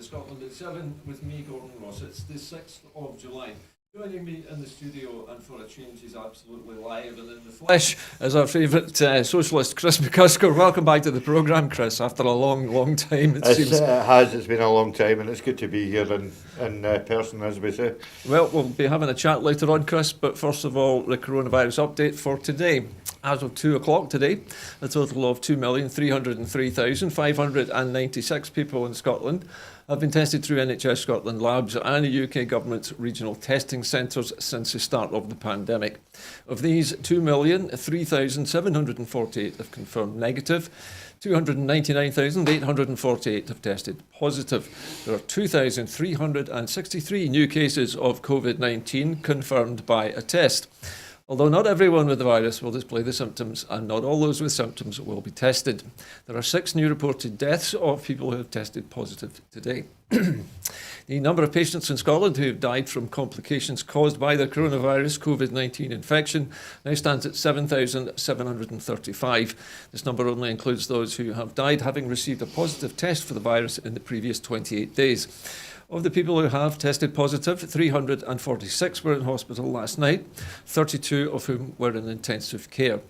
to Scotland at 7 with me, Gordon Ross. It's the 6th of July. Joining me in the studio, and for a change, he's absolutely live and in the flesh, is our favourite socialist, Chris McCusker. Welcome back to the programme, Chris, after a long time, it seems. It has. It's been a long time, and it's good to be here in person, as we say. Well, we'll be having a chat later on, Chris, but first of all, the coronavirus update for today. As of 2 o'clock today, a total of 2,303,596 people in Scotland have been tested through NHS Scotland labs and the UK Government's regional testing centres since the start of the pandemic. Of these, 2,003,748 have confirmed negative, 299,848 have tested positive. There are 2,363 new cases of COVID-19 confirmed by a test. Although not everyone with the virus will display the symptoms, and not all those with symptoms will be tested. There are 6 new reported deaths of people who have tested positive today. The number of patients in Scotland who have died from complications caused by the coronavirus COVID-19 infection now stands at 7,735. This number only includes those who have died having received a positive test for the virus in the previous 28 days. Of the people who have tested positive, 346 were in hospital last night, 32 of whom were in intensive care.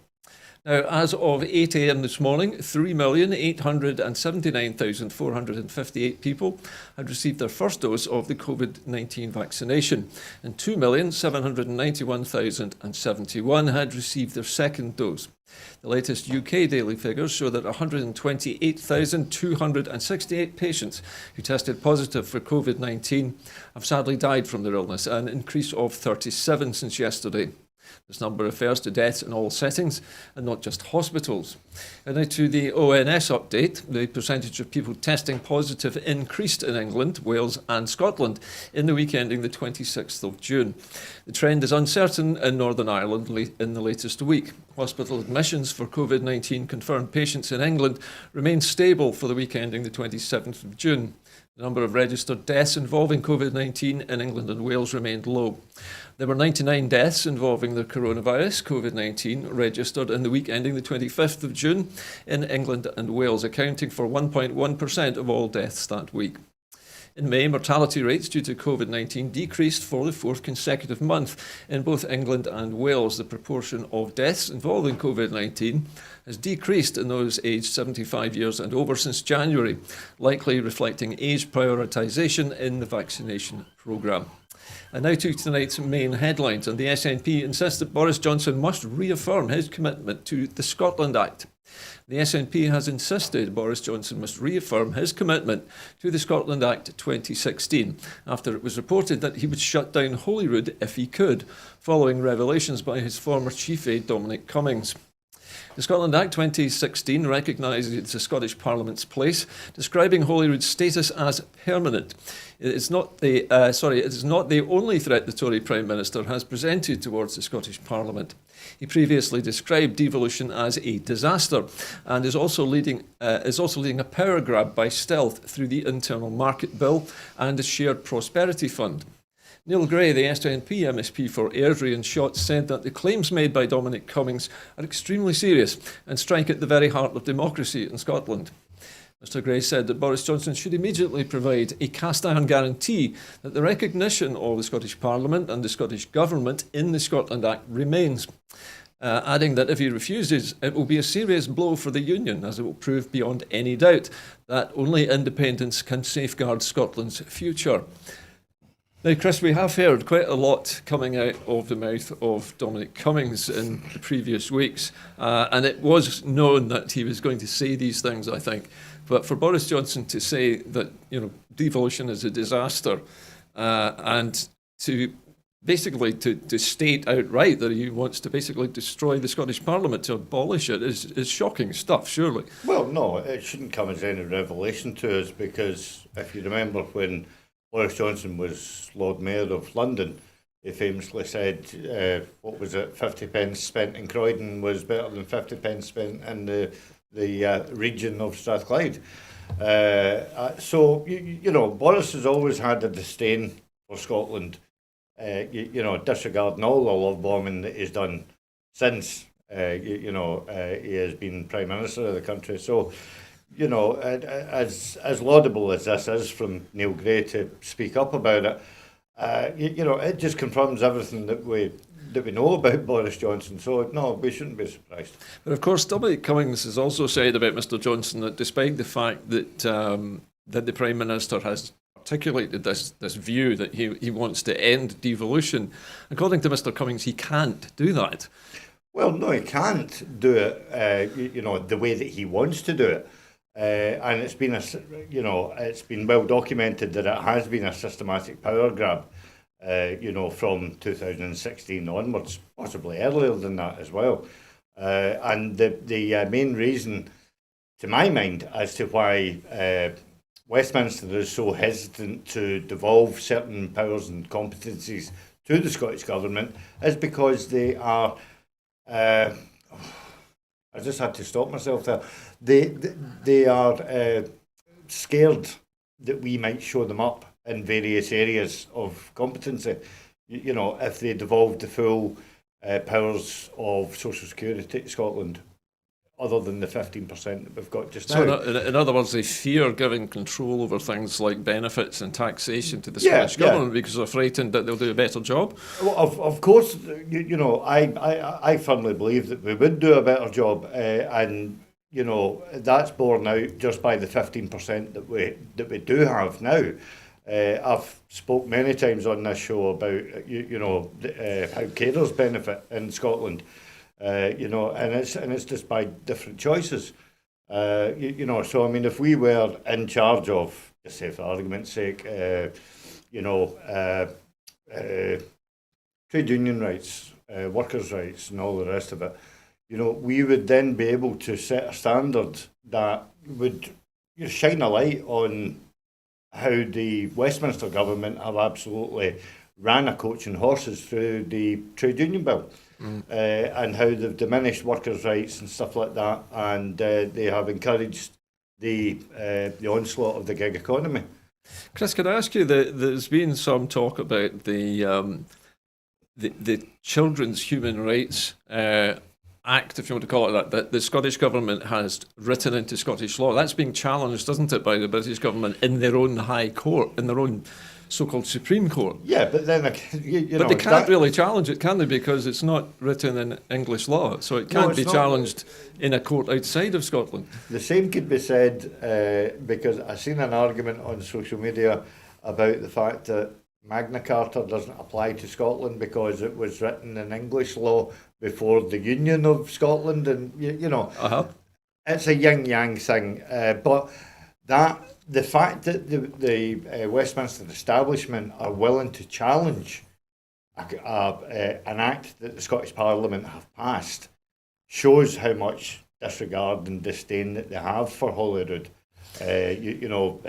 Now, as of 8 a.m. this morning, 3,879,458 people had received their first dose of the COVID-19 vaccination, and 2,791,071 had received their second dose. The latest UK daily figures show that 128,268 patients who tested positive for COVID-19 have sadly died from their illness, an increase of 37 since yesterday. This number refers to deaths in all settings and not just hospitals. And now to the ONS update. The percentage of people testing positive increased in England, Wales and Scotland in the week ending the 26th of June. The trend is uncertain in Northern Ireland in the latest week. Hospital admissions for COVID-19 confirmed patients in England remained stable for the week ending the 27th of June. The number of registered deaths involving COVID-19 in England and Wales remained low. There were 99 deaths involving the coronavirus, COVID-19, registered in the week ending the 25th of June in England and Wales, accounting for 1.1% of all deaths that week. In May, mortality rates due to COVID-19 decreased for the 4th consecutive month in both England and Wales. The proportion of deaths involving COVID-19 has decreased in those aged 75 years and over since January, likely reflecting age prioritisation in the vaccination programme. And now to tonight's main headlines. And the SNP insists that Boris Johnson must reaffirm his commitment to the Scotland Act. The SNP has insisted Boris Johnson must reaffirm his commitment to the Scotland Act 2016 after it was reported that he would shut down Holyrood if he could, following revelations by his former chief aide Dominic Cummings. The Scotland Act 2016 recognises the Scottish Parliament's place, describing Holyrood's status as permanent. It is not the only threat the Tory Prime Minister has presented towards the Scottish Parliament. He previously described devolution as a disaster and is also leading a power grab by stealth through the Internal Market Bill and the Shared Prosperity Fund. Neil Gray, the SNP MSP for Airdrie and Shotts, said that the claims made by Dominic Cummings are extremely serious and strike at the very heart of democracy in Scotland. Mr Gray said that Boris Johnson should immediately provide a cast-iron guarantee that the recognition of the Scottish Parliament and the Scottish Government in the Scotland Act remains, adding that if he refuses, it will be a serious blow for the Union, as it will prove beyond any doubt that only independence can safeguard Scotland's future. Now, Chris, we have heard quite a lot coming out of the mouth of Dominic Cummings in the previous weeks, and it was known that he was going to say these things, I think. But for Boris Johnson to say that, devolution is a disaster, and to basically to state outright that he wants to basically destroy the Scottish Parliament to abolish it is shocking stuff, surely. Well, no, it shouldn't come as any revelation to us, because if you remember when Boris Johnson was Lord Mayor of London, he famously said, 50 pence spent in Croydon was better than 50 pence spent in the region of Strathclyde. So Boris has always had a disdain for Scotland, disregarding all the love bombing that he's done since, he has been Prime Minister of the country. So you know, as laudable as this is from Neil Gray to speak up about it, you know, it just confirms everything that we know about Boris Johnson. So no, we shouldn't be surprised. But of course, Dominic Cummings has also said about Mr Johnson that despite the fact that that the Prime Minister has articulated this view that he wants to end devolution, according to Mr Cummings, he can't do that. Well, no, he can't do it, you know, the way that he wants to do it. And it's been it's been well documented that it has been a systematic power grab, you know, from 2016 onwards, possibly earlier than that as well. And the main reason, to my mind, as to why Westminster is so hesitant to devolve certain powers and competencies to the Scottish Government is because they are. I just had to stop myself there. They are scared that we might show them up in various areas of competency. You know, if they devolved the full powers of Social Security to Scotland, other than the 15% that we've got just now. So in other words, they fear giving control over things like benefits and taxation to the Scottish Government because they're frightened that they'll do a better job? Well, of course, you know, I firmly believe that we would do a better job, and you know, that's borne out just by the 15% that we do have now. I've spoke many times on this show about you know how carers benefit in Scotland. You know, and it's just by different choices. You know, so I mean, if we were in charge of, just say for argument's sake, you know, trade union rights, workers' rights, and all the rest of it, you know, we would then be able to set a standard that would shine a light on how the Westminster government have absolutely ran a coach and horses through the trade union bill. And how they've diminished workers' rights and stuff like that, and they have encouraged the onslaught of the gig economy. Chris, can I ask you, there's been some talk about the Children's Human Rights Act, if you want to call it that the Scottish Government has written into Scottish law. That's being challenged, isn't it, by the British Government in their own High Court, in their own so-called Supreme Court. Yeah, but then but they can't really challenge it, can they? Because it's not written in English law, so it can't be challenged in a court outside of Scotland. The same could be said because I've seen an argument on social media about the fact that Magna Carta doesn't apply to Scotland because it was written in English law before the Union of Scotland, and you know, it's a yin-yang thing. But that. The fact that the Westminster establishment are willing to challenge an act that the Scottish Parliament have passed shows how much disregard and disdain that they have for Holyrood, you know,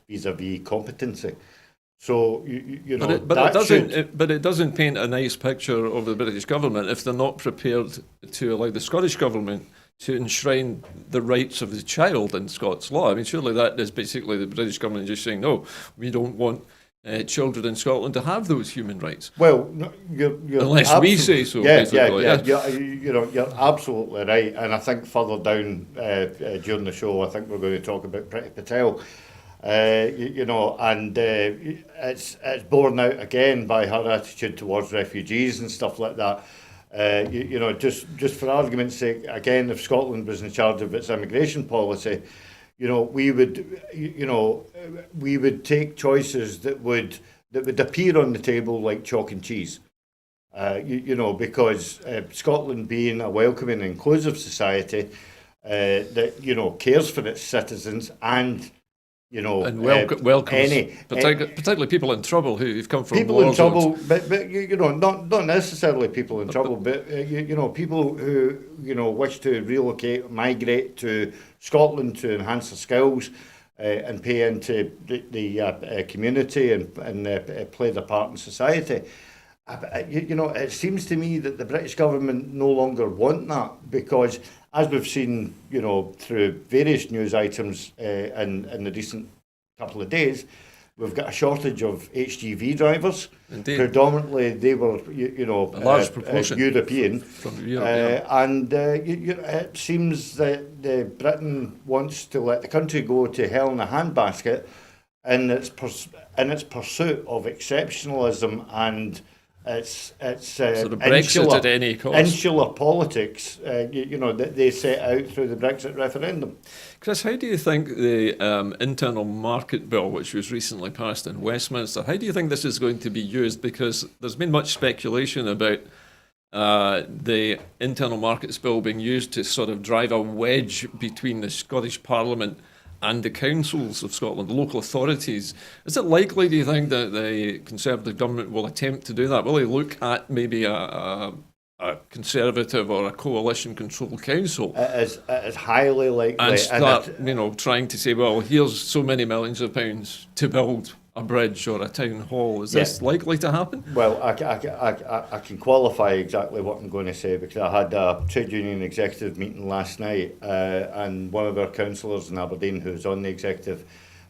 vis-a-vis competency. So you know, but it doesn't paint a nice picture of the British government if they're not prepared to allow the Scottish government to enshrine the rights of the child in Scots law. I mean, surely that is basically the British government just saying, no, we don't want children in Scotland to have those human rights. Well, you're unless we say so. Yeah. You know, you're absolutely right. And I think further down during the show, I think we're going to talk about Priti Patel. You know, and it's borne out again by her attitude towards refugees and stuff like that. You know, just for argument's sake, again, if Scotland was in charge of its immigration policy, you know, we would take choices that would appear on the table like chalk and cheese. You know, because Scotland being a welcoming and inclusive society that, you know, cares for its citizens and you know, and welcomes particularly people in trouble who've come from people in trouble, but you know, not necessarily people in trouble, but you know, people who you know wish to relocate, migrate to Scotland to enhance their skills and pay into the community and play their part in society. You know, it seems to me that the British government no longer want that because, as we've seen, you know, through various news items in the recent couple of days, We've got a shortage of HGV drivers. Indeed. Predominantly, they were, a large proportion European. From Europe, And it seems that Britain wants to let the country go to hell in a handbasket in its pursuit of exceptionalism and its sort of Brexit at any cost. Insular politics, that they set out through the Brexit referendum. Chris, how do you think the internal market bill, which was recently passed in Westminster, how do you think this is going to be used? Because there's been much speculation about the internal markets bill being used to sort of drive a wedge between the Scottish Parliament and the councils of Scotland, the local authorities. Is it likely, do you think, that the Conservative government will attempt to do that? Will they look at maybe a Conservative or a coalition-controlled council? It is highly likely. And start, trying to say, well, here's so many millions of pounds to build a bridge or a town hall. Is this likely to happen? Well, I can qualify exactly what I'm going to say, because I had a trade union executive meeting last night, and one of our councillors in Aberdeen, who's on the executive,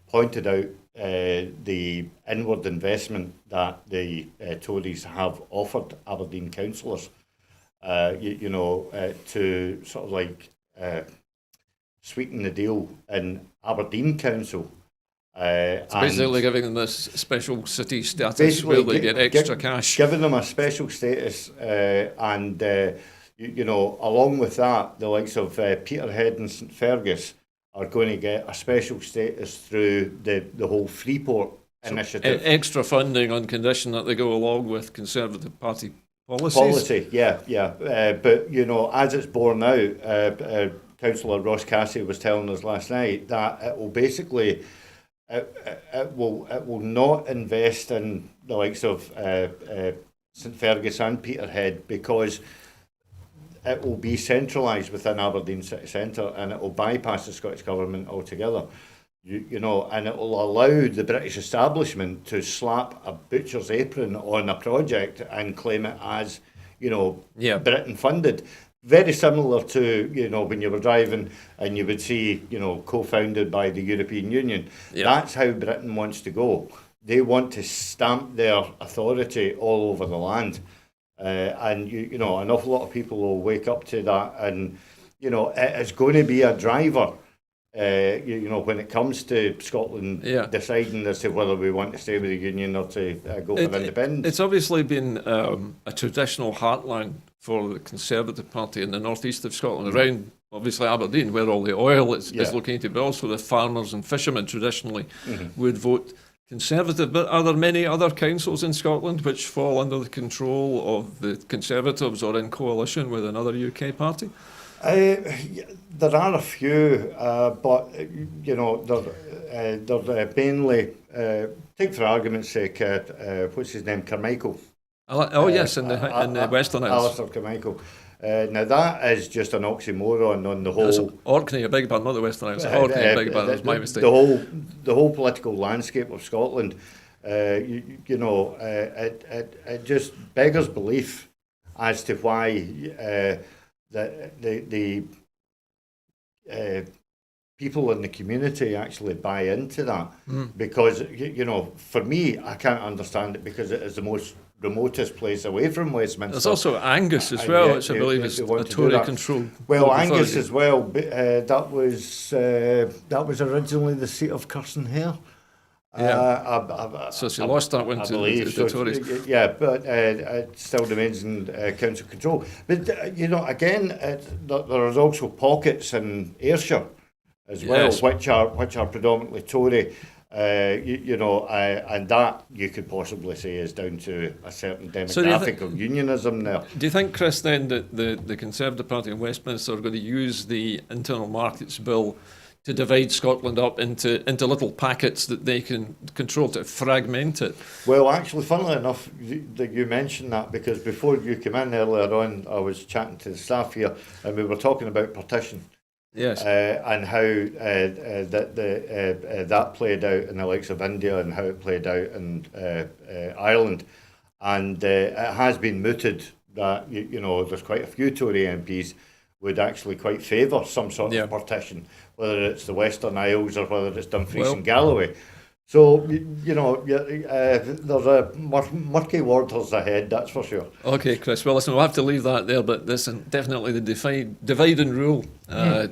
pointed out the inward investment that the Tories have offered Aberdeen councillors, to sort of like sweeten the deal in Aberdeen Council. It's basically giving them this special city status where they get extra cash. Giving them a special status, and along with that, the likes of Peterhead and St Fergus are going to get a special status through the whole Freeport initiative. Extra funding on condition that they go along with Conservative Party policies. But as it's borne out, Councillor Ross Cassie was telling us last night that it will basically. It will not invest in the likes of St Fergus and Peterhead, because it will be centralised within Aberdeen city centre, and it will bypass the Scottish Government altogether. And it will allow the British establishment to slap a butcher's apron on a project and claim it as, Britain funded. Very similar to, when you were driving and you would see, co-founded by the European Union. Yeah. That's how Britain wants to go. They want to stamp their authority all over the land. And an awful lot of people will wake up to that, and, it is going to be a driver, when it comes to Scotland deciding as to whether we want to stay with the Union or to go for independence. It's obviously been a traditional heartland for the Conservative Party in the northeast of Scotland, around obviously Aberdeen, where all the oil is located, but also the farmers and fishermen traditionally would vote Conservative. But are there many other councils in Scotland which fall under the control of the Conservatives or in coalition with another UK party? There are a few, but they're mainly, take for argument's sake, what's his name, Carmichael. Yes, in the Western Isles. Alistair Carmichael. Now that is just an oxymoron on the whole. Orkney, a big band, not the Western Isles. Orkney, a big band. That was my mistake. The whole political landscape of Scotland, it just beggars belief as to why the people in the community actually buy into that. Because for me, I can't understand it, because it is the most remotest place away from Westminster. There's also Angus as well, which I believe is a Tory controlled. Well, Angus as well. That was originally the seat of Kirsten-Hare. So she lost that one to the Tories. But it still remains in council control. But again, there is also pockets in Ayrshire as well, which are predominantly Tory. And that you could possibly say is down to a certain demographic of unionism there. Do you think, Chris, then that the Conservative Party in Westminster are going to use the Internal Markets Bill to divide Scotland up into little packets that they can control, to fragment it? Well, actually, funnily enough, that you mentioned that, because before you came in earlier on, I was chatting to the staff here, and we were talking about partition. Yes. And how that played out in the likes of India, and how it played out in Ireland. And it has been mooted that, there's quite a few Tory MPs would actually quite favour some sort of partition, whether it's the Western Isles or whether it's Dumfries and Galloway. So, there's a murky waters ahead, that's for sure. Okay, Chris. Well, listen, we'll have to leave that there, but this is definitely the divide and rule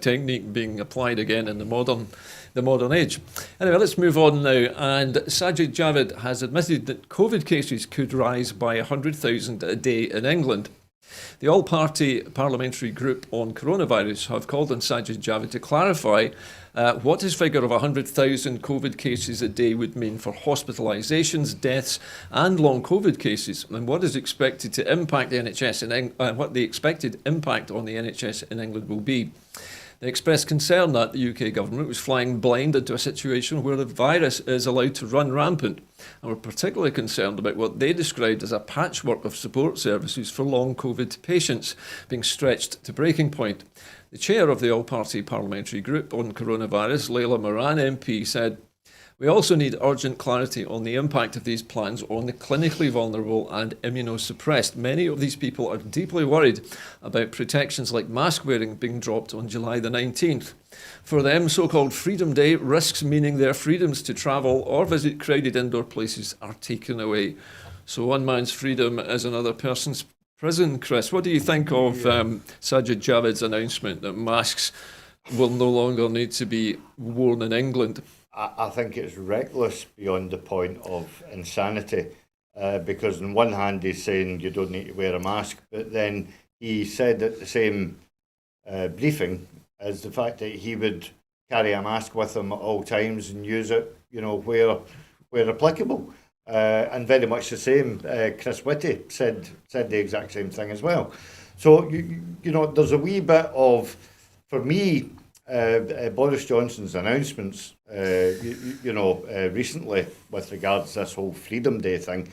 technique being applied again in the modern age. Anyway, let's move on now. And Sajid Javid has admitted that COVID cases could rise by 100,000 a day in England. The all-party parliamentary group on coronavirus have called on Sajid Javid to clarify what his figure of 100,000 COVID cases a day would mean for hospitalisations, deaths and long COVID cases, and what is expected to impact the NHS what the expected impact on the NHS in England will be. They expressed concern that the UK government was flying blind into a situation where the virus is allowed to run rampant, and were particularly concerned about what they described as a patchwork of support services for long COVID patients being stretched to breaking point. The chair of the all-party parliamentary group on coronavirus, Leila Moran MP, said, "We also need urgent clarity on the impact of these plans on the clinically vulnerable and immunosuppressed. Many of these people are deeply worried about protections like mask wearing being dropped on July the 19th. For them, so-called Freedom Day risks meaning their freedoms to travel or visit crowded indoor places are taken away." So one man's freedom is another person's prison. Chris, what do you think of Sajid Javid's announcement that masks will no longer need to be worn in England? I think it's reckless beyond the point of insanity, because on one hand he's saying you don't need to wear a mask, but then he said at the same briefing as the fact that he would carry a mask with him at all times and use it, where applicable. And very much the same, Chris Whitty said the exact same thing as well. So, there's a wee bit of, for me, Boris Johnson's announcements, recently with regards to this whole Freedom Day thing,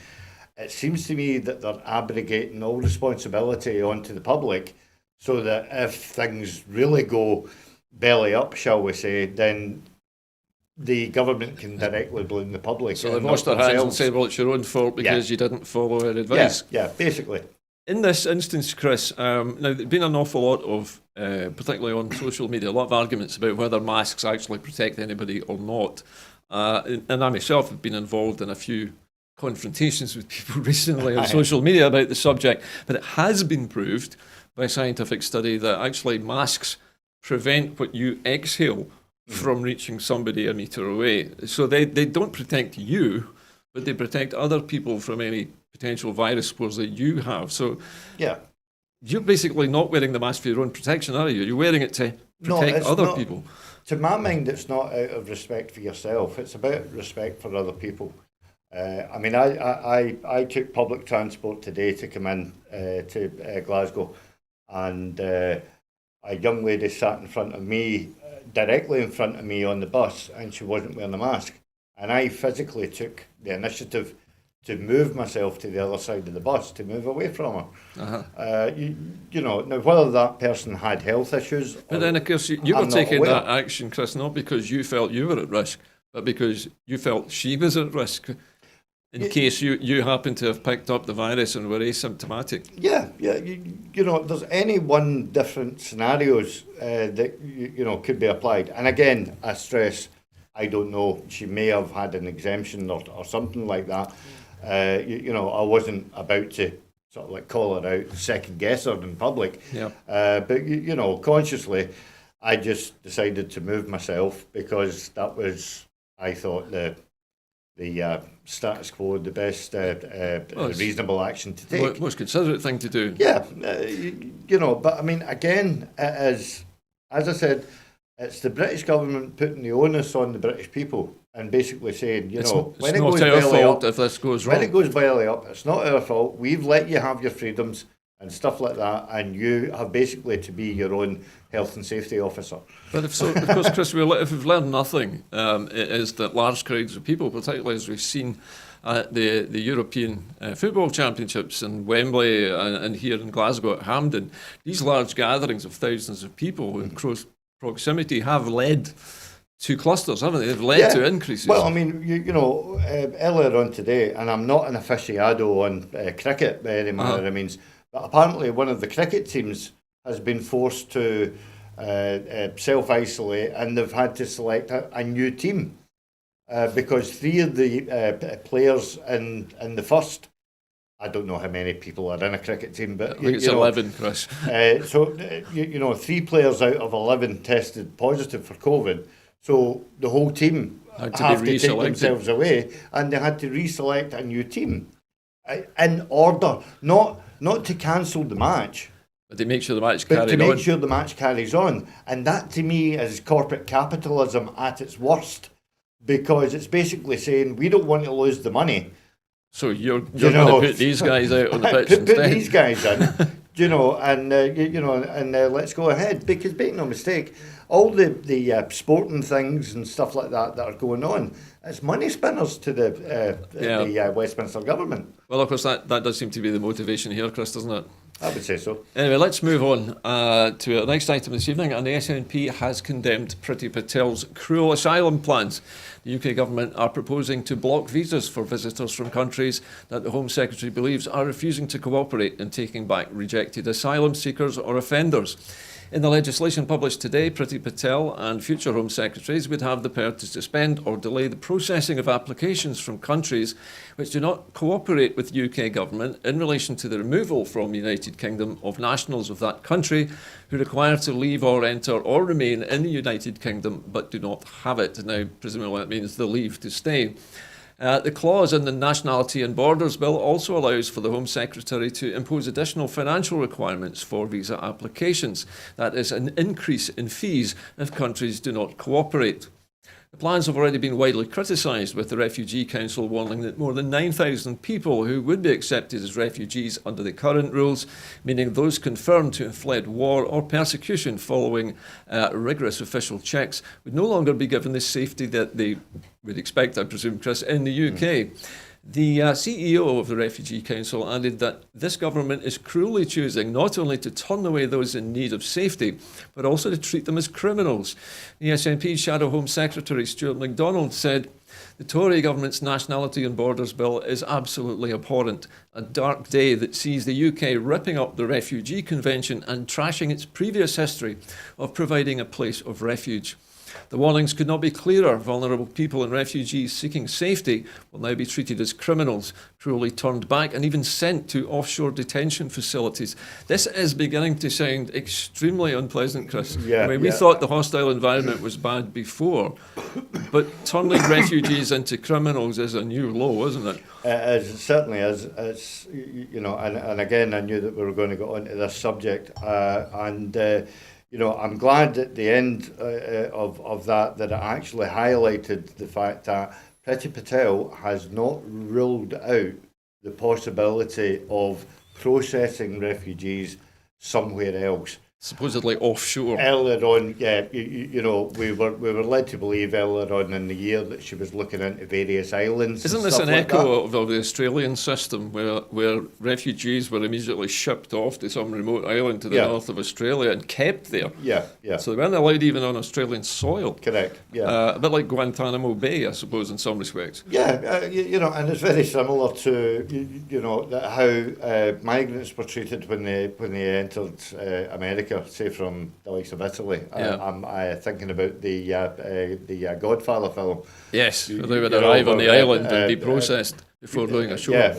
it seems to me that they're abrogating all responsibility onto the public, so that if things really go belly up, shall we say, then the government can directly blame the public. So they've washed their hands and said, well, it's your own fault because you didn't follow our advice. Yeah, basically. In this instance, Chris, now there's been an awful lot of, particularly on social media, a lot of arguments about whether masks actually protect anybody or not. And I myself have been involved in a few confrontations with people recently on social media about the subject. But it has been proved by scientific study that actually masks prevent what you exhale from reaching somebody a metre away. So they don't protect you, but they protect other people from any potential virus spores that you have. So you're basically not wearing the mask for your own protection, are you? You're wearing it to protect other people. To my mind, it's not out of respect for yourself. It's about respect for other people. I took public transport today to come in to Glasgow, and a young lady sat in front of me, directly in front of me on the bus, and she wasn't wearing a mask. And I physically took the initiative to move myself to the other side of the bus, to move away from her. Now whether that person had health issues... But then, of course, you were taking that action, Chris, not because you felt you were at risk, but because you felt she was at risk, in case you happened to have picked up the virus and were asymptomatic. There's any one different scenarios that, could be applied. And again, I stress, I don't know, she may have had an exemption or something like that. I wasn't about to sort of like call her out, second guess her in public. But consciously, I just decided to move myself because that was, I thought, the status quo, the best reasonable action to take. Most considerate thing to do. But I mean, again, it is, as I said, it's the British government putting the onus on the British people and basically saying, when it goes belly up, if this goes wrong. When it goes belly up, it's not our fault. We've let you have your freedoms and stuff like that, and you have basically to be your own health and safety officer. But of course, Chris, if we've learned nothing, it is that large crowds of people, particularly as we've seen at the European Football Championships in Wembley and here in Glasgow at Hampden, these large gatherings of thousands of people in close proximity have led to clusters, haven't they? They've led to increases. Well, I mean, earlier on today, and I'm not an aficionado on cricket by any manner of means, but apparently one of the cricket teams has been forced to self-isolate, and they've had to select a new team. because three of the players in the first, I don't know how many people are in a cricket team, but I think it's 11, Chris. Three players out of 11 tested positive for COVID. So the whole team Had to have be to take reselected. themselves away, and they had to reselect a new team in order, not to cancel the match, But to make sure the match but carried to make on. sure the match carries on. And that, to me, is corporate capitalism at its worst, because it's basically saying we don't want to lose the money. So you're going to put these guys out on the pitch put instead. these guys in, and let's go ahead. Because make no mistake, all the sporting things and stuff like that are going on, it's money spinners to the Westminster government. Well, of course, that does seem to be the motivation here, Chris, doesn't it? I would say so. Anyway, let's move on to our next item this evening. And the SNP has condemned Priti Patel's cruel asylum plans. The UK government are proposing to block visas for visitors from countries that the Home Secretary believes are refusing to cooperate in taking back rejected asylum seekers or offenders. In the legislation published today, Priti Patel and future Home Secretaries would have the power to suspend or delay the processing of applications from countries which do not cooperate with the UK government in relation to the removal from the United Kingdom of nationals of that country who require to leave or enter or remain in the United Kingdom but do not have it. Now, presumably that means the leave to stay. The clause in the Nationality and Borders Bill also allows for the Home Secretary to impose additional financial requirements for visa applications. That is an increase in fees if countries do not cooperate. The plans have already been widely criticised, with the Refugee Council warning that more than 9,000 people who would be accepted as refugees under the current rules, meaning those confirmed to have fled war or persecution following rigorous official checks, would no longer be given the safety that they would expect, I presume, Chris, in the UK. The CEO of the Refugee Council added that this government is cruelly choosing not only to turn away those in need of safety, but also to treat them as criminals. The SNP Shadow Home Secretary Stuart MacDonald said, "The Tory government's Nationality and Borders Bill is absolutely abhorrent, a dark day that sees the UK ripping up the Refugee Convention and trashing its previous history of providing a place of refuge. The warnings could not be clearer. Vulnerable people and refugees seeking safety will now be treated as criminals, cruelly turned back and even sent to offshore detention facilities." This is beginning to sound extremely unpleasant, Chris. We thought the hostile environment was bad before, but turning refugees into criminals is a new low, isn't it? It certainly is. It's, and again, I knew that we were going to get onto this subject, I'm glad at the end of that it actually highlighted the fact that Priti Patel has not ruled out the possibility of processing refugees somewhere else. Supposedly offshore. Earlier on, we were led to believe earlier on in the year that she was looking into various islands. Isn't this an echo of the Australian system where refugees were immediately shipped off to some remote island to the north of Australia and kept there? Yeah. So they weren't allowed even on Australian soil. Correct, yeah. A bit like Guantanamo Bay, I suppose, in some respects. Yeah, and it's very similar to, how migrants were treated when they entered America, say from the likes of Italy. I'm thinking about the Godfather film. Yes, they would arrive on the island and be processed before going ashore.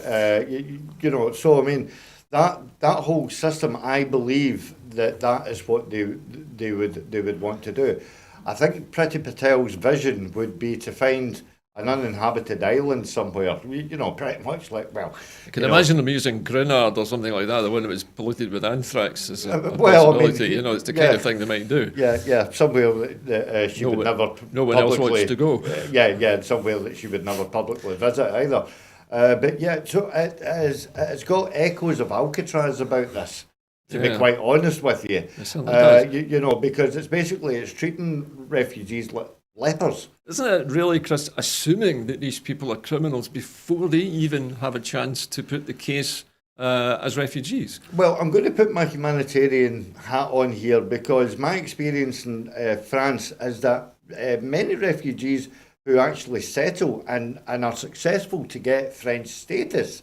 So I mean, that whole system, I believe that is what they would want to do. I think Priti Patel's vision would be to find an uninhabited island somewhere, pretty much like, I can imagine them using Grenard or something like that, the one that was polluted with anthrax as a possibility. It's the kind of thing they might do. Yeah, somewhere that she would never no one else wants to go. Somewhere that she would never publicly visit either. So it's got echoes of Alcatraz about this, to be quite honest with you. It certainly does. Because it's treating refugees like lepers. Isn't it really, Chris, assuming that these people are criminals before they even have a chance to put the case as refugees? Well, I'm going to put my humanitarian hat on here, because my experience in France is that many refugees who actually settle and are successful to get French status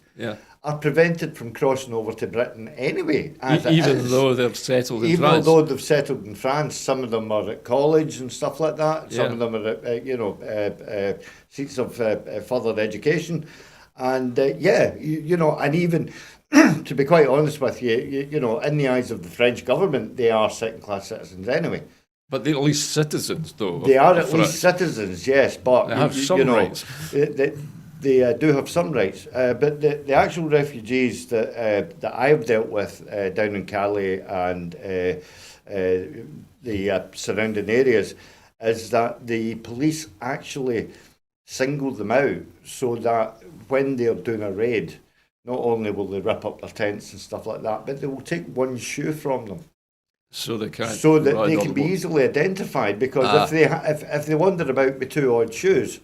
are prevented from crossing over to Britain anyway. Even though they've settled in France. Even though they've settled in France, some of them are at college and stuff like that. Some of them are at, seats of further education. And and even to be quite honest with you, in the eyes of the French government, they are second-class citizens anyway. But they're at least citizens, though. They are at least citizens, yes. But they have some rights. They do have some rights. But the actual refugees that I have dealt with down in Calais and the surrounding areas is that the police actually single them out so that when they're doing a raid, not only will they rip up their tents and stuff like that, but they will take one shoe from them. So they can't. So that they can be easily identified, because if they wander about with two odd shoes,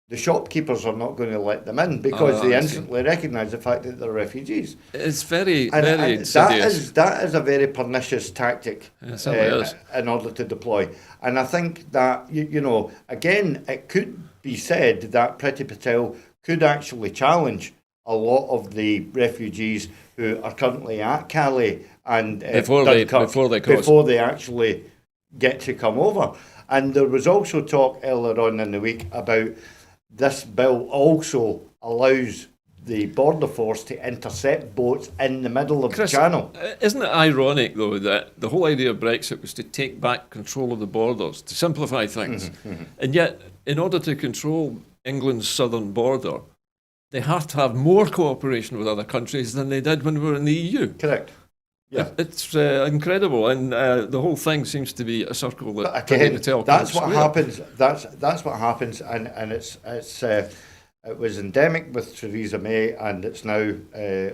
the shopkeepers are not going to let them in, because they instantly recognise the fact that they're refugees. It's very insidious. That is a very pernicious tactic in order to deploy. And I think that, again, it could be said that Priti Patel could actually challenge a lot of the refugees who are currently at Calais and before they actually get to come over. And there was also talk earlier on in the week about this bill also allows the border force to intercept boats in the middle of the channel. Isn't it ironic, though, that the whole idea of Brexit was to take back control of the borders, to simplify things, and yet in order to control England's southern border, they have to have more cooperation with other countries than they did when we were in the EU. Correct. Yeah, it's incredible, and the whole thing seems to be a circle that. But again, that's what happens. That's what happens, and it was endemic with Theresa May, and it's now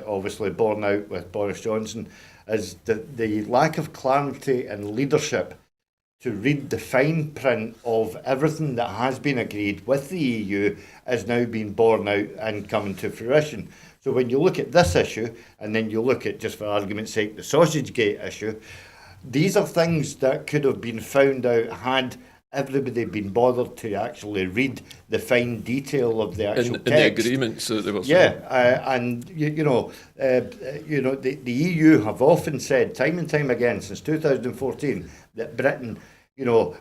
obviously borne out with Boris Johnson, is the lack of clarity and leadership to read the fine print of everything that has been agreed with the EU is now being borne out and coming to fruition. So when you look at this issue, and then you look at, just for argument's sake, the Sausage Gate issue, these are things that could have been found out had everybody been bothered to actually read the fine detail of the actual text. The agreements that they were saying. And the EU have often said time and time again since 2014 that Britain,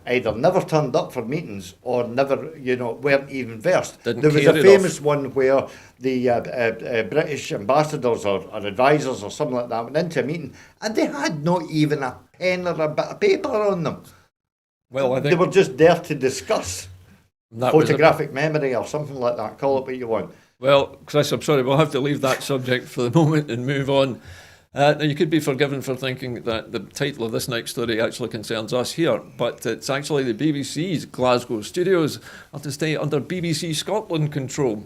either never turned up for meetings or never, weren't even versed. There was a famous one where the British ambassadors or advisors or something like that went into a meeting and they had not even a pen or a bit of paper on them. Well, I think they were just there to discuss photographic memory or something like that. Call it what you want. Well, Chris, I'm sorry, we'll have to leave that subject for the moment and move on. Now, you could be forgiven for thinking that the title of this next story actually concerns us here, but it's actually the BBC's Glasgow studios are to stay under BBC Scotland control.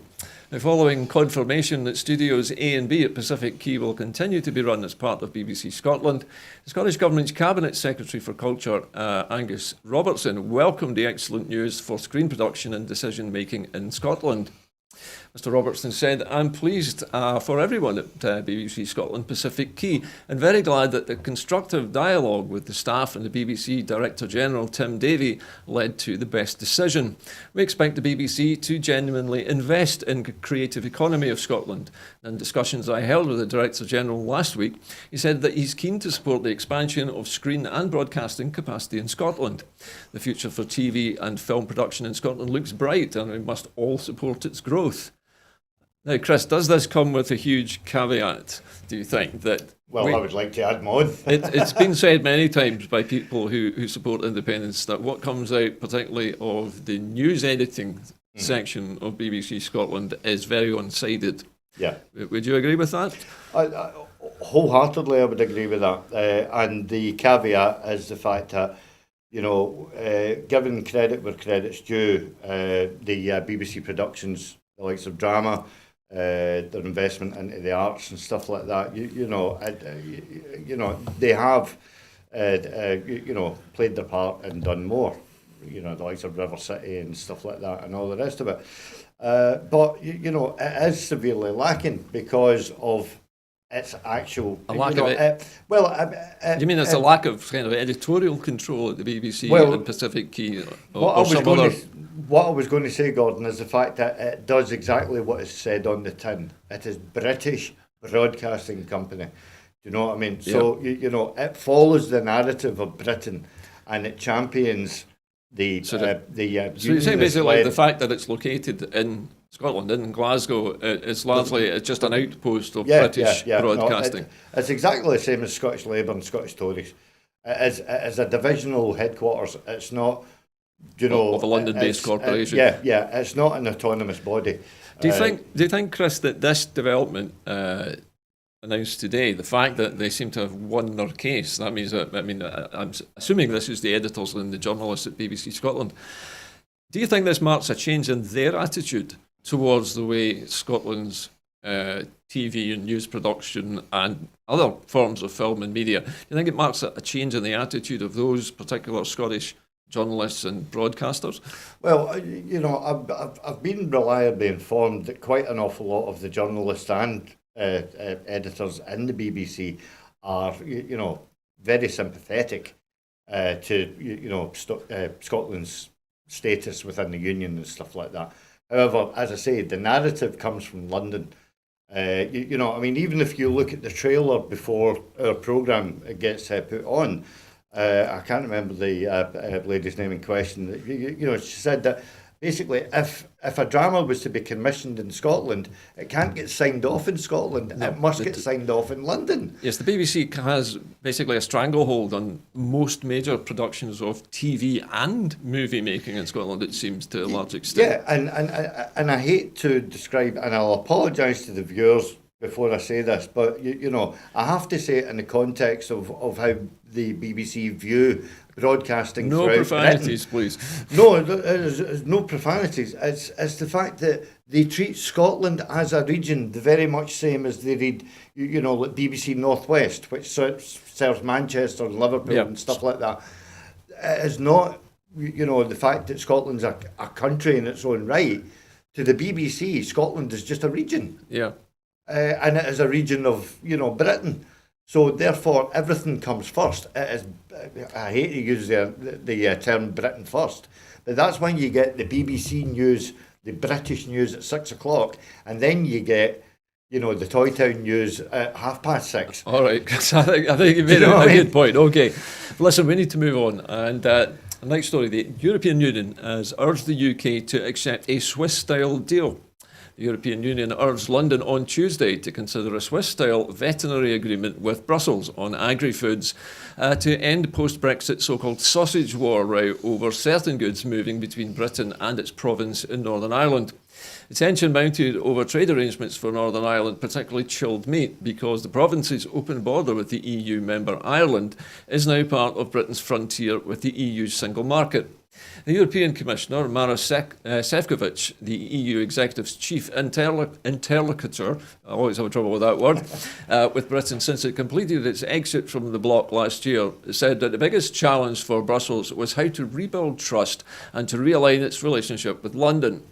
Now, following confirmation that Studios A and B at Pacific Quay will continue to be run as part of BBC Scotland, the Scottish Government's Cabinet Secretary for Culture, Angus Robertson, welcomed the excellent news for screen production and decision-making in Scotland. Mr Robertson said, "I'm pleased for everyone at BBC Scotland Pacific Quay and very glad that the constructive dialogue with the staff and the BBC Director General Tim Davie led to the best decision. We expect the BBC to genuinely invest in the creative economy of Scotland. In discussions I held with the Director General last week, he said that he's keen to support the expansion of screen and broadcasting capacity in Scotland. The future for TV and film production in Scotland looks bright and we must all support its growth." Now, Chris, does this come with a huge caveat, do you think? That I would like to add more. It's been said many times by people who support independence that what comes out, particularly of the news editing section of BBC Scotland, is very one-sided. Yeah. Would you agree with that? Wholeheartedly, I would agree with that. And the caveat is the fact that, given credit where credit's due, the BBC productions, the likes of drama, their investment into the arts and stuff like that, they have, played their part and done more. The likes of River City and stuff like that, and all the rest of it. But it is severely lacking because of its actual A lack of it. You mean it's a lack of kind of editorial control at the BBC and Pacific Key, or some other? What I was going to say, Gordon, is the fact that it does exactly what is said on the tin. It is British Broadcasting Company. Do you know what I mean? So you know, it follows the narrative of Britain, and it champions the. So you're saying basically the fact that it's located in Scotland, in Glasgow, is largely just an outpost of British broadcasting. No, it's exactly the same as Scottish Labour and Scottish Tories. It is a divisional headquarters. It's not, you know, of a London-based corporation. It's not an autonomous body. Do you think, Chris, that this development announced today, the fact that they seem to have won their case, that means that, I'm assuming this is the editors and the journalists at BBC Scotland. Do you think this marks a change in their attitude towards the way Scotland's TV and news production and other forms of film and media? Do you think it marks a change in the attitude of those particular Scottish journalists and broadcasters? Well, you know, I've been reliably informed that quite an awful lot of the journalists and editors in the BBC are, you know, very sympathetic to Scotland's status within the Union and stuff like that. However, as I say, the narrative comes from London. You know, I mean, even if you look at the trailer before our programme gets put on, I can't remember the lady's name in question. You know, she said that basically if a drama was to be commissioned in Scotland, it can't get signed off in Scotland. No, it must get signed off in London. Yes, the BBC has basically a stranglehold on most major productions of TV and movie making in Scotland, it seems, to a large extent. Yeah, and I hate to describe, and I'll apologise to the viewers before I say this, but you know, I have to say it in the context of how the BBC view broadcasting. No profanities, Britain. Please. No, there's no profanities. It's the fact that they treat Scotland as a region the very much same as they read, you know, like BBC Northwest, which serves Manchester and Liverpool and stuff like that. It is not, you know, the fact that Scotland's a country in its own right. To the BBC, Scotland is just a region. Yeah. And it is a region of, you know, Britain. So therefore, everything comes first. It is, I hate to use the term Britain first, but that's when you get the BBC news, the British news at 6 o'clock, and then you get, you know, the Toy Town news at 6:30. All right, I think you made a good point. Okay, listen, we need to move on. And next story: the European Union has urged the UK to accept a Swiss-style deal. The European Union urged London on Tuesday to consider a Swiss-style veterinary agreement with Brussels on agri-foods to end post-Brexit so-called sausage war row over certain goods moving between Britain and its province in Northern Ireland. The tension mounted over trade arrangements for Northern Ireland, particularly chilled meat, because the province's open border with the EU member Ireland is now part of Britain's frontier with the EU's single market. The European Commissioner, Maros Šefčovič, the EU Executive's chief interlocutor, I always have trouble with that word, with Britain since it completed its exit from the bloc last year, said that the biggest challenge for Brussels was how to rebuild trust and to realign its relationship with London.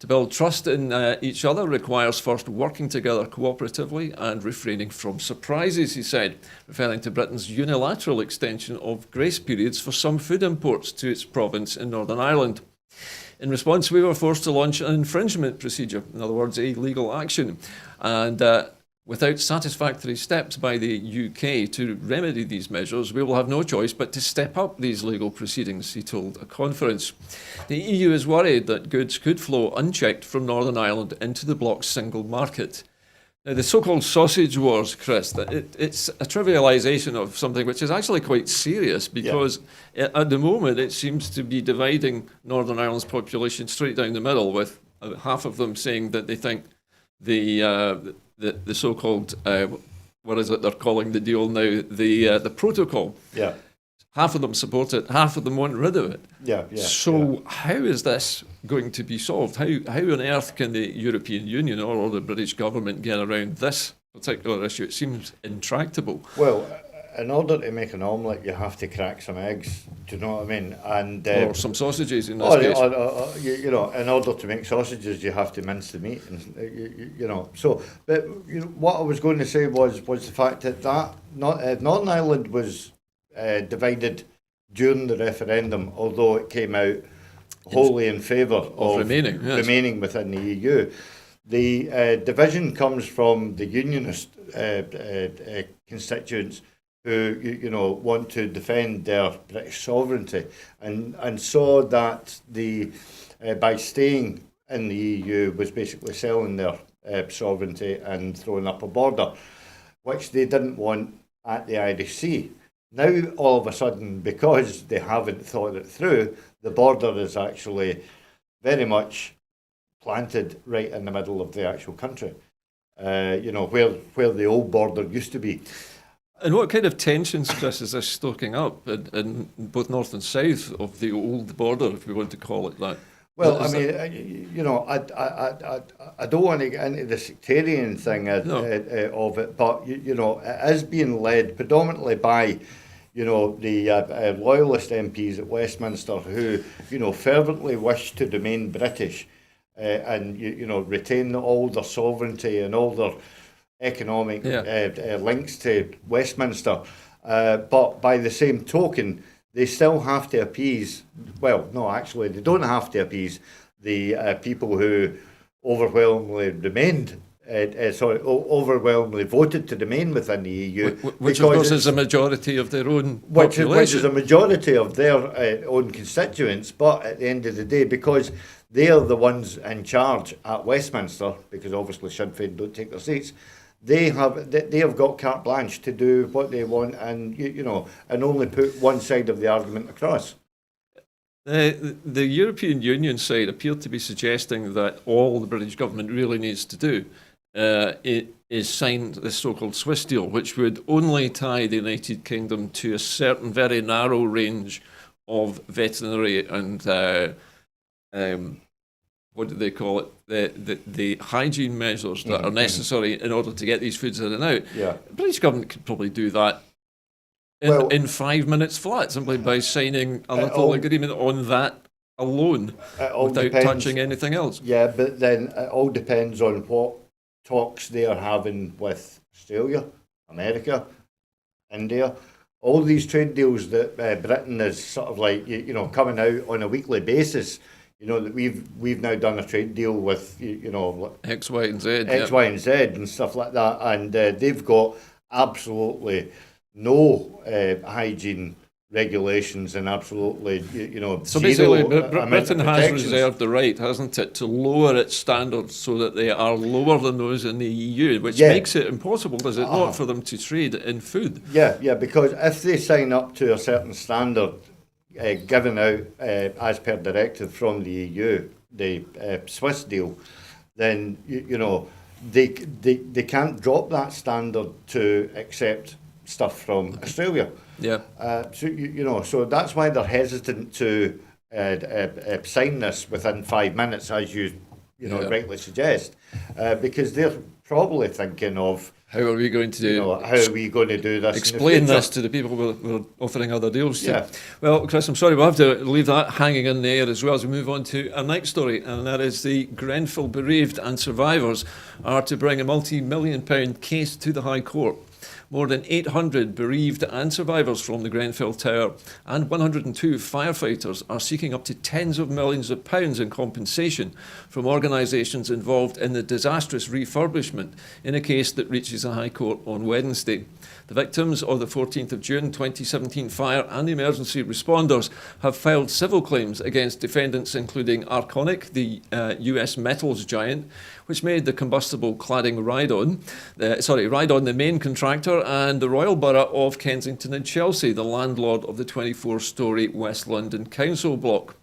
To build trust in each other requires first working together cooperatively and refraining from surprises, he said, referring to Britain's unilateral extension of grace periods for some food imports to its province in Northern Ireland. In response, we were forced to launch an infringement procedure, in other words, a legal action, and without satisfactory steps by the UK to remedy these measures, we will have no choice but to step up these legal proceedings, he told a conference. The EU is worried that goods could flow unchecked from Northern Ireland into the bloc's single market. Now, the so-called sausage wars, Chris, it's a trivialisation of something which is actually quite serious, because at the moment it seems to be dividing Northern Ireland's population straight down the middle, with half of them saying that they think the so-called, what is it they're calling the deal now, the protocol. Yeah. Half of them support it, half of them want rid of it. So how is this going to be solved? How on earth can the European Union or the British government get around this particular issue? It seems intractable. Well, in order to make an omelette, you have to crack some eggs. Do you know what I mean? And or some sausages in this case. you know, in order to make sausages, you have to mince the meat, and you know. So, but what I was going to say was the fact that Northern Ireland was divided during the referendum, although it came out wholly in favour of remaining within the EU. The division comes from the unionist constituents who want to defend their British sovereignty, and saw that by staying in the EU was basically selling their sovereignty and throwing up a border, which they didn't want at the Irish Sea. Now, all of a sudden, because they haven't thought it through, the border is actually very much planted right in the middle of the actual country, where the old border used to be. And what kind of tensions, Chris, is this stoking up in both north and south of the old border, if we want to call it that? Well, I mean, I don't want to get into the sectarian thing of it, but it is being led predominantly by the loyalist MPs at Westminster who fervently wish to remain British and retain all their sovereignty and all their economic links to Westminster, but by the same token, they still have to appease. Well, no, actually, they don't have to appease the people who overwhelmingly overwhelmingly voted to remain within the EU, which of course is a majority of their own population. Which is a majority of their own constituents. But at the end of the day, because they are the ones in charge at Westminster, because obviously Sinn Féin don't take their seats, they have got carte blanche to do what they want, and and only put one side of the argument across. The European Union side appeared to be suggesting that all the British government really needs to do is sign the so-called Swiss deal, which would only tie the United Kingdom to a certain very narrow range of veterinary and what do they call it? The hygiene measures that are necessary in order to get these foods in and out. Yeah. The British government could probably do that in 5 minutes flat, simply by signing a little agreement on that alone, without touching anything else. Yeah, but then it all depends on what talks they are having with Australia, America, India. All these trade deals that Britain is sort of like coming out on a weekly basis. That we've now done a trade deal with X, Y, and Z, Y, and Z, and stuff like that, and they've got absolutely no hygiene regulations and absolutely So zero basically, Britain has reserved the right, hasn't it, to lower its standards so that they are lower than those in the EU, which makes it impossible, does it not, for them to trade in food? Yeah, because if they sign up to a certain standard given out as per directive from the EU, the Swiss deal, then they can't drop that standard to accept stuff from Australia. Yeah. So that's why they're hesitant to sign this within 5 minutes, as you rightly suggest, because they're probably thinking of how are we going to do? How are we going to do this? Explain this to the people we're offering other deals to. Yeah. Well, Chris, I'm sorry, we'll have to leave that hanging in the air as well as we move on to our next story, and that is the Grenfell bereaved and survivors are to bring a multi-million-pound case to the High Court. More than 800 bereaved and survivors from the Grenfell Tower and 102 firefighters are seeking up to tens of millions of pounds in compensation from organisations involved in the disastrous refurbishment in a case that reaches the High Court on Wednesday. The victims of the 14th of June 2017 fire and the emergency responders have filed civil claims against defendants including Arconic, the US metals giant, which made the combustible cladding Rydon, the main contractor, and the Royal Borough of Kensington and Chelsea, the landlord of the 24-storey West London Council block.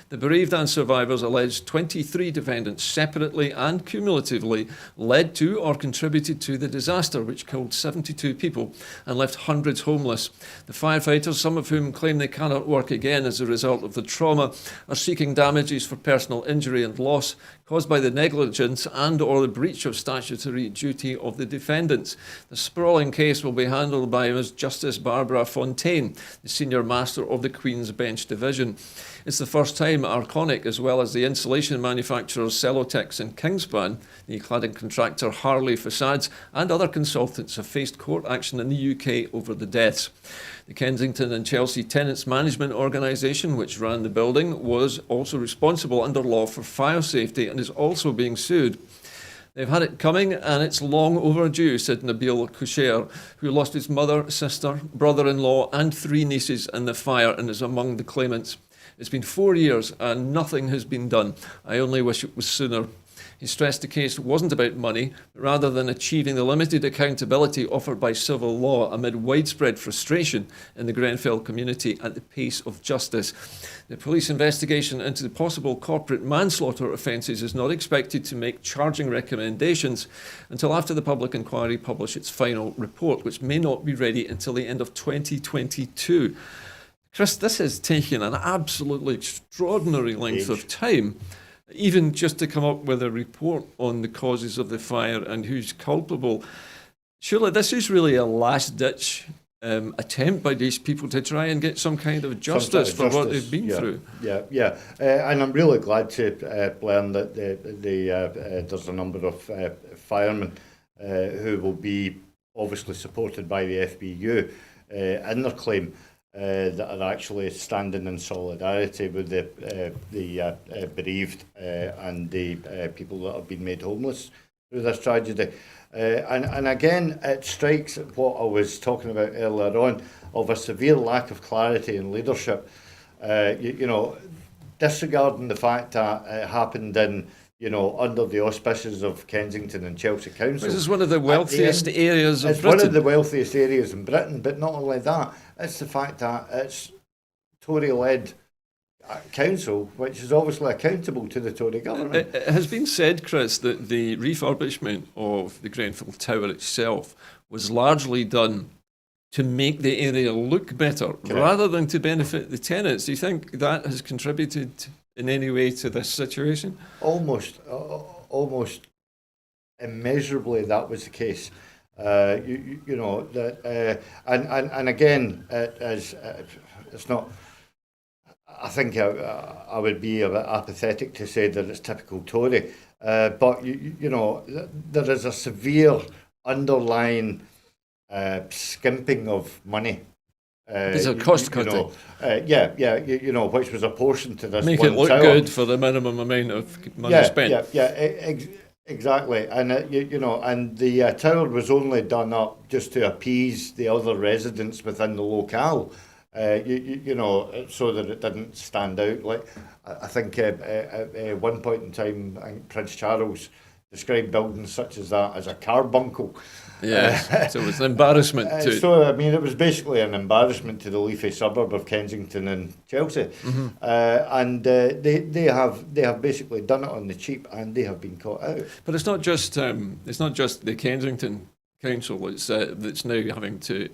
The bereaved and survivors alleged 23 defendants separately and cumulatively led to or contributed to the disaster, which killed 72 people and left hundreds homeless. The firefighters, some of whom claim they cannot work again as a result of the trauma, are seeking damages for personal injury and loss caused by the negligence and or the breach of statutory duty of the defendants. The sprawling case will be handled by Ms. Justice Barbara Fontaine, the Senior Master of the Queen's Bench Division. It's the first time Arconic, as well as the insulation manufacturers Celotex and Kingspan, the cladding contractor Harley Facades, and other consultants have faced court action in the UK over the deaths. The Kensington and Chelsea Tenants Management Organisation, which ran the building, was also responsible under law for fire safety and is also being sued. They've had it coming and it's long overdue, said Nabil Koucher, who lost his mother, sister, brother-in-law and 3 nieces in the fire and is among the claimants. It's been 4 years and nothing has been done. I only wish it was sooner. He stressed the case wasn't about money, but rather than achieving the limited accountability offered by civil law amid widespread frustration in the Grenfell community at the pace of justice. The police investigation into the possible corporate manslaughter offences is not expected to make charging recommendations until after the public inquiry publish its final report, which may not be ready until the end of 2022. Chris, this has taken an absolutely extraordinary length of time, even just to come up with a report on the causes of the fire and who's culpable. Surely this is really a last-ditch attempt by these people to try and get some kind of justice for what they've been through. And I'm really glad to learn that there's a number of firemen who will be obviously supported by the FBU in their claim. That are actually standing in solidarity with the bereaved and the people that have been made homeless through this tragedy. And again, it strikes at what I was talking about earlier on, of a severe lack of clarity in leadership. Disregarding the fact that it happened in, under the auspices of Kensington and Chelsea Council. This is one of the wealthiest areas of Britain. It's one of the wealthiest areas in Britain, but not only that, it's the fact that it's Tory-led council, which is obviously accountable to the Tory government. It has been said, Chris, that the refurbishment of the Grenfell Tower itself was largely done to make the area look better, correct, rather than to benefit the tenants. Do you think that has contributed in any way to this situation? Almost immeasurably that was the case. And again, it's not. I think I would be a bit apathetic to say that it's typical Tory, but there is a severe underlying skimping of money. It's a cost cutting. Which was apportioned to this. Make it look tower. Good for the minimum amount of money spent. Exactly. And and the tower was only done up just to appease the other residents within the locale. So that it didn't stand out. Like I think at one point in time, Prince Charles described buildings such as that as a carbuncle. Yeah, so it was an embarrassment to. So I mean, it was basically an embarrassment to the leafy suburb of Kensington and Chelsea, and they have basically done it on the cheap, and they have been caught out. But it's not just the Kensington Council that's now having to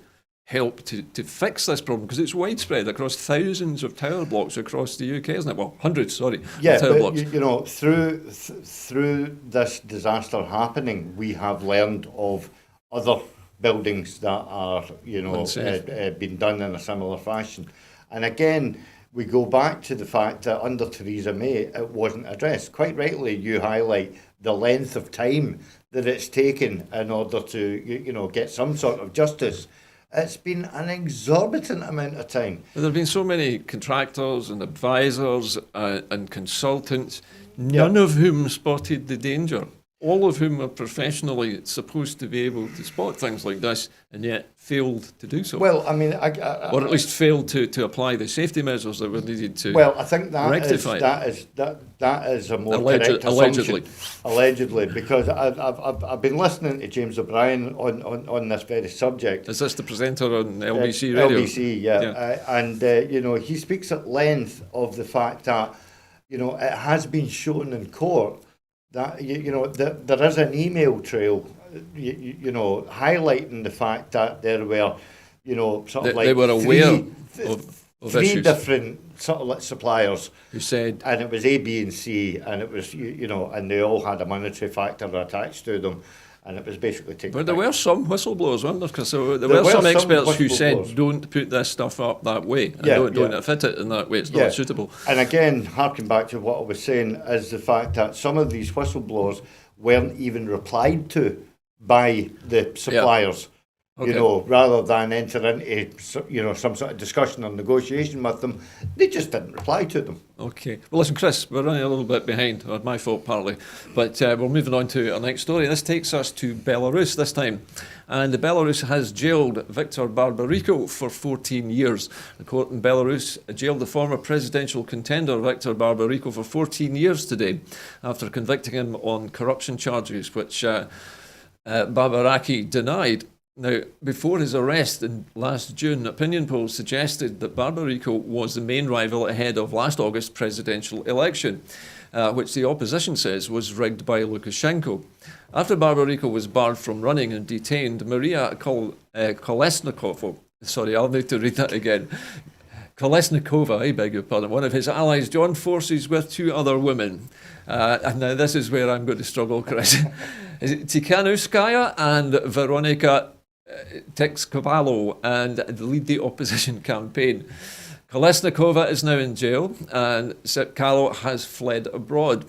help to fix this problem, because it's widespread across thousands of tower blocks across the UK, isn't it? Well, hundreds, sorry. Yeah, tower but blocks. Through this disaster happening, we have learned of other buildings that are been done in a similar fashion, and again we go back to the fact that under Theresa May it wasn't addressed. Quite rightly, you highlight the length of time that it's taken in order to get some sort of justice. It's been an exorbitant amount of time. There have been so many contractors and advisors and consultants, none of whom spotted the danger. all of whom are professionally supposed to be able to spot things like this, and yet failed to do so. Well, I mean, or at least failed to apply the safety measures that were needed to well, I think rectify that is a more correct assumption. Allegedly, because I've been listening to James O'Brien on this very subject. Is this the presenter on LBC Radio? LBC, yeah. And you know, he speaks at length of the fact that, you know, it has been shown in court that you know there is an email trail, you know, highlighting the fact that there were, you know, sort of like they were aware of three issues. Different sort of like suppliers Who said, and it was A, B, and C, and it was you know, and they all had a monetary factor attached to them, and it was basically taken. but there back. were some whistleblowers, weren't there? Because there were were some some experts who whistleblowers. said, don't put this stuff up that way, and Yeah, don't fit it in that way, it's Yeah. not suitable. And again, harking back to what I was saying, is the fact that some of these whistleblowers weren't even replied to by the suppliers. Okay. You know, rather than enter into, you know, some sort of discussion or negotiation with them, they just didn't reply to them. Okay. Well, listen, Chris, we're running a little bit behind, or my fault partly, but we're moving on to our next story. This takes us to Belarus this time. And Belarus has jailed Viktor Barbarico for 14 years. The court in Belarus jailed the former presidential contender Viktor Barbarico for 14 years today, after convicting him on corruption charges, which Babaraki denied. Now, before his arrest in last June, opinion polls suggested that Barbarico was the main rival ahead of last August's presidential election, which the opposition says was rigged by Lukashenko. After Barbarico was barred from running and detained, Maria Kolesnikova, sorry, I'll need to read that again, Kolesnikova, I beg your pardon, one of his allies, joined forces with two other women. And now this is where I'm going to struggle, Chris. Tikhanovskaya and Veronika Texkovalo, and lead the opposition campaign. Kolesnikova is now in jail, and Sepkalo has fled abroad.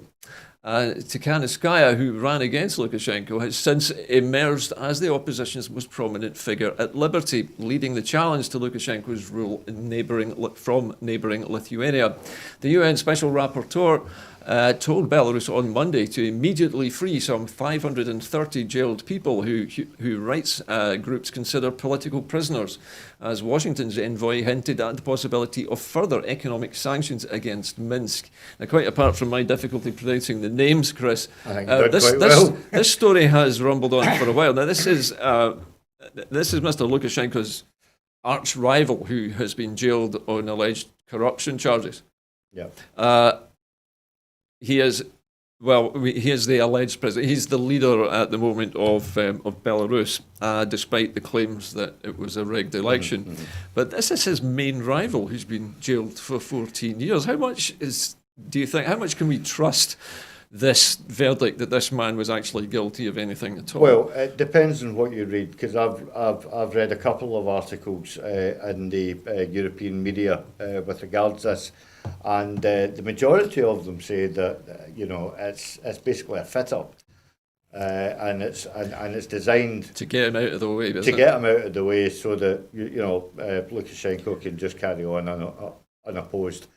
Tikhanovskaya, who ran against Lukashenko, has since emerged as the opposition's most prominent figure at liberty, leading the challenge to Lukashenko's rule in neighbouring Lithuania. The UN Special Rapporteur told Belarus on Monday to immediately free some 530 jailed people who rights groups consider political prisoners, as Washington's envoy hinted at the possibility of further economic sanctions against Minsk. Now, quite apart from my difficulty pronouncing the names, Chris, I think you did quite well. This story has rumbled on for a while. Now, this is Mr. Lukashenko's arch rival who has been jailed on alleged corruption charges. Yeah. He is the alleged president. He's the leader at the moment of Belarus, despite the claims that it was a rigged election. Mm-hmm. But this is his main rival, who's been jailed for 14 years. How much can we trust this verdict that this man was actually guilty of anything at all? Well, it depends on what you read, because I've read a couple of articles in the European media with regards to this. And the majority of them say that you know, it's basically a fit up, and it's designed to get him out of the way. Get him out of the way so that Lukashenko can just carry on unopposed.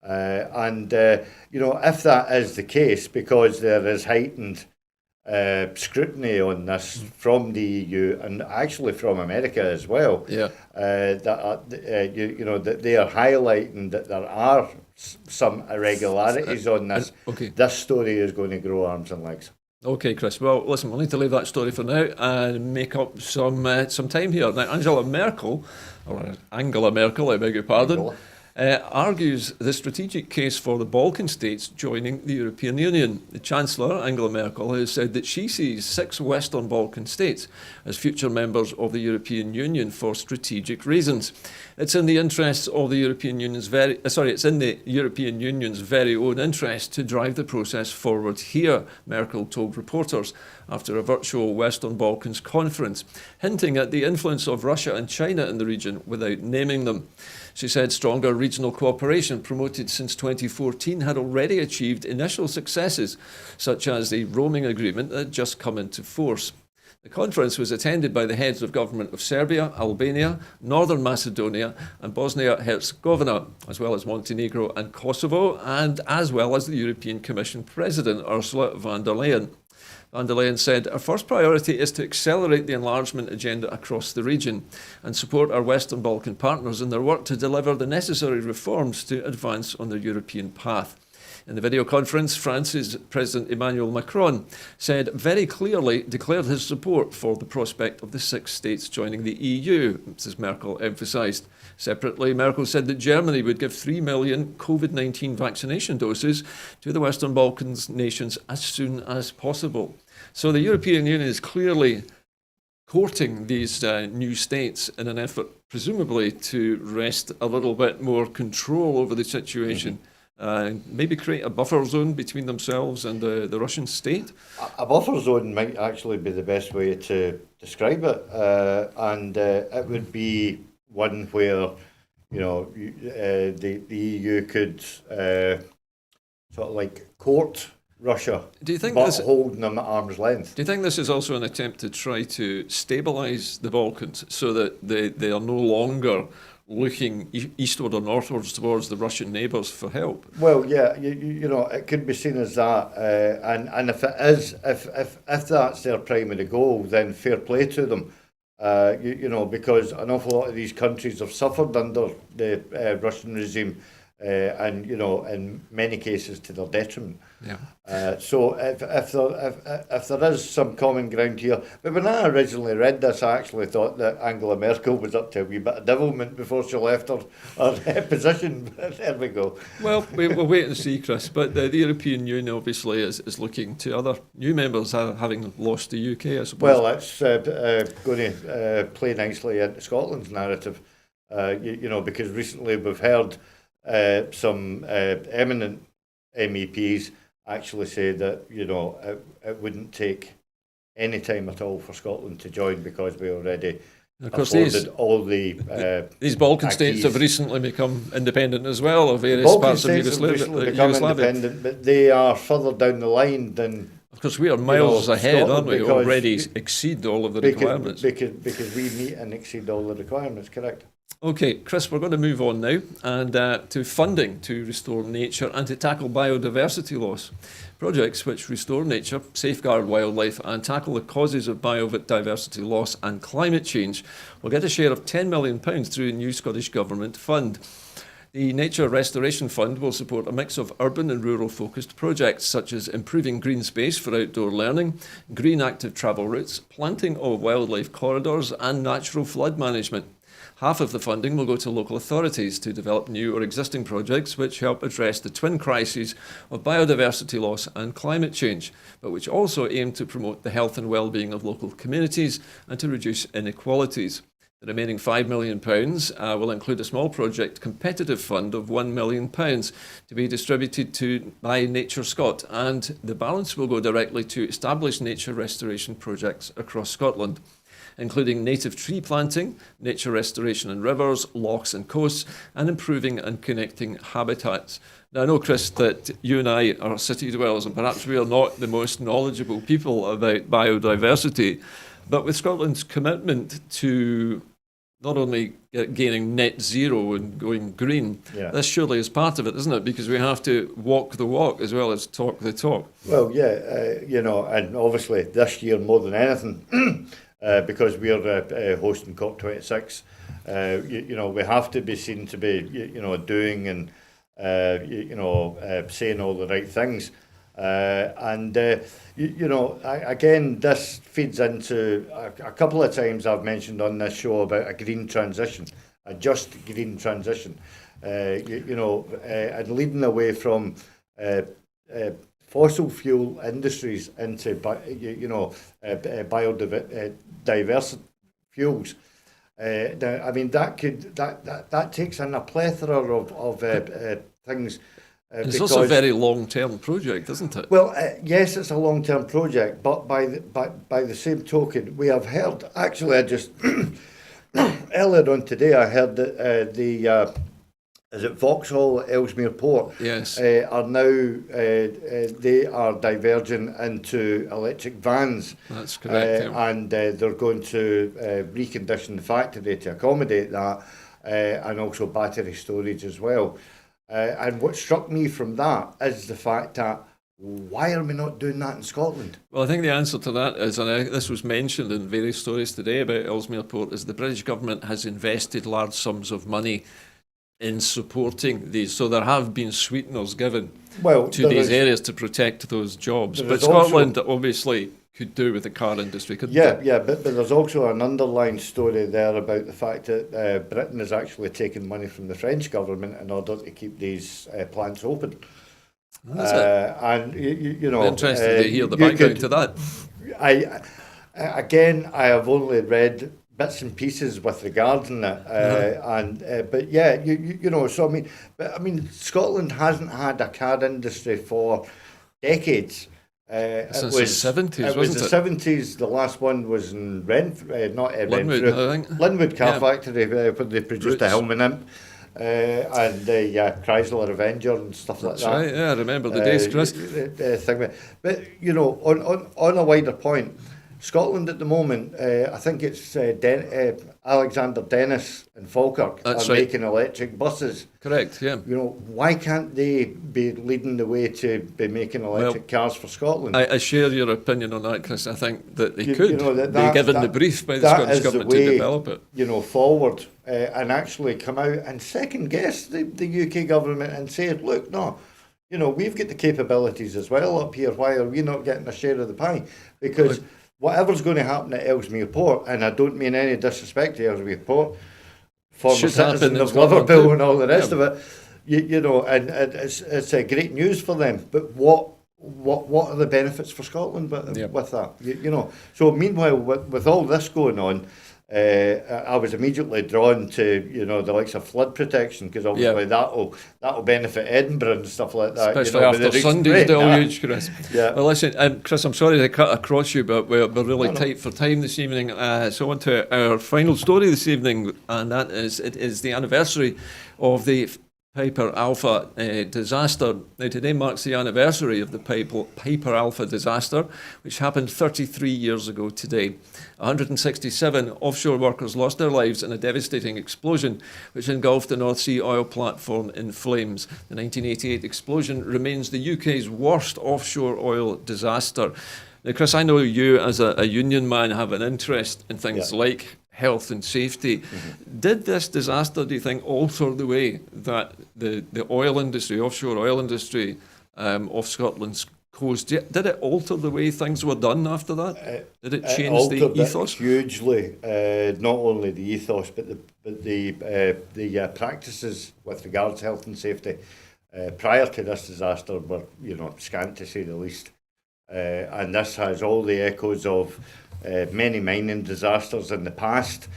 You know, if that is the case, because there is heightened scrutiny on this from the EU and actually from America as well. Yeah. That they are highlighting that there are some irregularities on this. Okay. This story is going to grow arms and legs. Okay, Chris. Well, listen, we'll need to leave that story for now and make up some time here. Now, Angela Merkel, I beg your pardon, argues the strategic case for the Balkan states joining the European Union. The Chancellor, Angela Merkel, has said that she sees 6 Western Balkan states as future members of the European Union for strategic reasons. It's in the interests of the European Union's very own interest to drive the process forward here, Merkel told reporters after a virtual Western Balkans conference, hinting at the influence of Russia and China in the region without naming them. She said stronger regional cooperation promoted since 2014 had already achieved initial successes, such as the roaming agreement that had just come into force. The conference was attended by the heads of government of Serbia, Albania, Northern Macedonia and Bosnia-Herzegovina, as well as Montenegro and Kosovo, and as well as the European Commission President Ursula von der Leyen. Van der Leyen said, "Our first priority is to accelerate the enlargement agenda across the region and support our Western Balkan partners in their work to deliver the necessary reforms to advance on their European path." In the video conference, France's President Emmanuel Macron said very clearly declared his support for the prospect of the 6 states joining the EU, Mrs Merkel emphasised. Separately, Merkel said that Germany would give 3 million COVID-19 vaccination doses to the Western Balkans nations as soon as possible. So the European Union is clearly courting these new states in an effort, presumably, to wrest a little bit more control over the situation. Maybe create a buffer zone between themselves and the Russian state? A buffer zone might actually be the best way to describe it. And it would be one where, the EU could sort of like court Russia, but holding them at arm's length. Do you think this is also an attempt to try to stabilise the Balkans so that they are no longer looking eastward or northwards towards the Russian neighbours for help? Well, yeah, it could be seen as that, and if it is, if that's their primary goal, then fair play to them, because an awful lot of these countries have suffered under the Russian regime, and in many cases to their detriment. Yeah. So if there is some common ground here, but when I originally read this, I actually thought that Angela Merkel was up to a wee bit of devilment before she left her position. But there we go. Well, we'll wait and see, Chris. But the European Union obviously is looking to other new members, having lost the UK, I suppose. Well, it's going to play nicely into Scotland's narrative, because recently we've heard some eminent MEPs actually say that it wouldn't take any time at all for Scotland to join because we already afforded all the these Balkan states have recently become independent as well of various parts of Yugoslavia. Independent, but they are further down the line than. Of course, we are miles ahead, aren't we? Already exceed all of the requirements. Because we meet and exceed all the requirements, correct. Okay, Chris, we're going to move on now and to funding to restore nature and to tackle biodiversity loss. Projects which restore nature, safeguard wildlife and tackle the causes of biodiversity loss and climate change will get a share of £10 million through a new Scottish Government fund. The Nature Restoration Fund will support a mix of urban and rural focused projects such as improving green space for outdoor learning, green active travel routes, planting of wildlife corridors and natural flood management. Half of the funding will go to local authorities to develop new or existing projects which help address the twin crises of biodiversity loss and climate change, but which also aim to promote the health and well-being of local communities and to reduce inequalities. The remaining £5 million will include a small project competitive fund of £1 million to be distributed by Nature Scot, and the balance will go directly to established nature restoration projects across Scotland, including native tree planting, nature restoration in rivers, lochs and coasts, and improving and connecting habitats. Now, I know, Chris, that you and I are city dwellers, and perhaps we are not the most knowledgeable people about biodiversity, but with Scotland's commitment to not only gaining net zero and going green, this surely is part of it, isn't it? Because we have to walk the walk as well as talk the talk. Well, yeah, and obviously this year more than anything, because we're hosting COP26, we have to be seen to be, doing and, saying all the right things. Again, this feeds into a couple of times I've mentioned on this show about a green transition, a just green transition, and leading away from fossil fuel industries into biodiverse fuels. I mean that takes in a plethora of things. It's also a very long-term project, isn't it? Well, yes, it's a long-term project, but by the same token, we have heard. Actually, I just earlier on today, I heard that is it Vauxhall Ellesmere Port? Yes. Are now they are diverging into electric vans. That's correct. And they're going to recondition the factory to accommodate that, and also battery storage as well. And what struck me from that is the fact that Why are we not doing that in Scotland? Well, I think the answer to that is, and this was mentioned in various stories today about Ellesmere Port, is the British government has invested large sums of money in supporting these. So there have been sweeteners given to these areas to protect those jobs. But Scotland obviously could do with the car industry, couldn't it? Yeah, but there's also an underlying story there about the fact that Britain is actually taking money from the French government in order to keep these plants open. And you know, I'm interested to hear the background to that. I have only read bits and pieces with regarding it, but yeah, you know. So I mean, Scotland hasn't had a car industry for decades. Since the 70s, wasn't it? It was the 70s. The last one was in Linwood, I think. Linwood Car Factory, where they produced the Hillman Imp. And the Chrysler Avenger and stuff like that. That's right, yeah, I remember the days, Chris. But, you know, on a wider point, Scotland at the moment, I think it's Alexander Dennis and Falkirk making electric buses. Correct, yeah. You know, why can't they be leading the way to be making electric cars for Scotland? I share your opinion on that, Chris. I think that they could be given the brief by the Scottish government to develop it. You know, forward and actually come out and second guess the UK government and say, look, no, you know, we've got the capabilities as well up here. Why are we not getting a share of the pie? Because whatever's going to happen at Ellesmere Port, and I don't mean any disrespect to Ellesmere Port, former citizen of Liverpool and all the rest of it, you know, and it's great news for them. But what are the benefits for Scotland with that? You know. So meanwhile, with all this going on, I was immediately drawn to, you know, the likes of flood protection, because obviously that'll benefit Edinburgh and stuff like that. Especially after Sunday's deluge, Chris. Yeah. Well, listen, Chris, I'm sorry to cut across you, but we're really tight for time this evening. So on to our final story this evening, and that is, it is the anniversary of the Piper Alpha disaster. Now, today marks the anniversary of the Piper Alpha disaster, which happened 33 years ago today. 167 offshore workers lost their lives in a devastating explosion which engulfed the North Sea oil platform in flames. The 1988 explosion remains the UK's worst offshore oil disaster. Now, Chris, I know you as a union man have an interest in things like health and safety. Mm-hmm. Did this disaster, do you think, alter the way that the oil industry, offshore oil industry off Scotland's coast, did it alter the way things were done after that? Did it change the ethos? Hugely. Not only the ethos, but the practices with regards to health and safety prior to this disaster were, you know, scant to say the least. And this has all the echoes of many mining disasters in the past,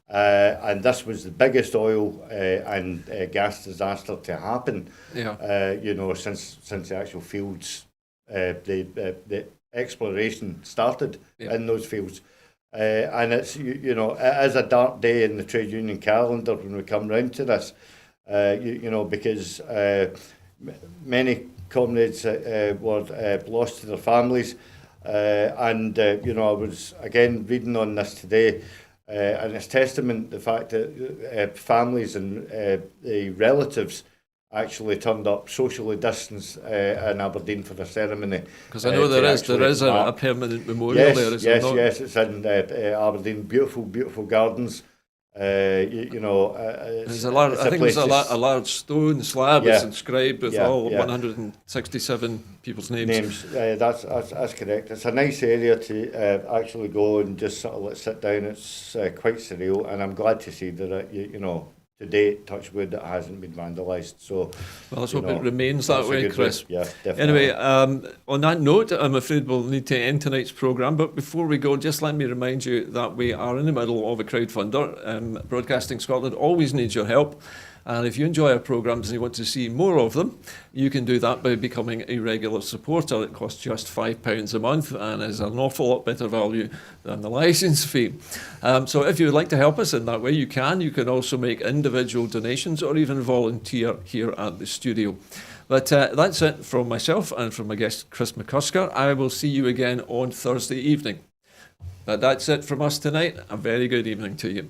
and this was the biggest oil and gas disaster to happen. You know, since the actual fields, the exploration started in those fields, and it's you know, it is a dark day in the trade union calendar when we come round to this. You know, because many comrades were lost to their families. And you know, I was again reading on this today, and it's testament to the fact that families and the relatives actually turned up socially distanced in Aberdeen for the ceremony. Because I know there is a permanent memorial there. Yes, it's in Aberdeen. Beautiful gardens. You know, there's a large, I think there's a large stone slab that's inscribed with all 167 people's names. That's correct. It's a nice area to actually go and just sort of sit down. It's quite surreal, and I'm glad to see that you know, to date, touch wood, it hasn't been vandalised. So, well, let's hope it remains that way, Chris. Yeah, definitely. Anyway, on that note, I'm afraid we'll need to end tonight's programme. But before we go, just let me remind you that we are in the middle of a crowdfunder. Broadcasting Scotland always needs your help. And if you enjoy our programmes and you want to see more of them, you can do that by becoming a regular supporter. It costs just £5 a month and is an awful lot better value than the licence fee. So if you would like to help us in that way, you can. You can also make individual donations or even volunteer here at the studio. But that's it from myself and from my guest, Chris McCusker. I will see you again on Thursday evening. But that's it from us tonight. A very good evening to you.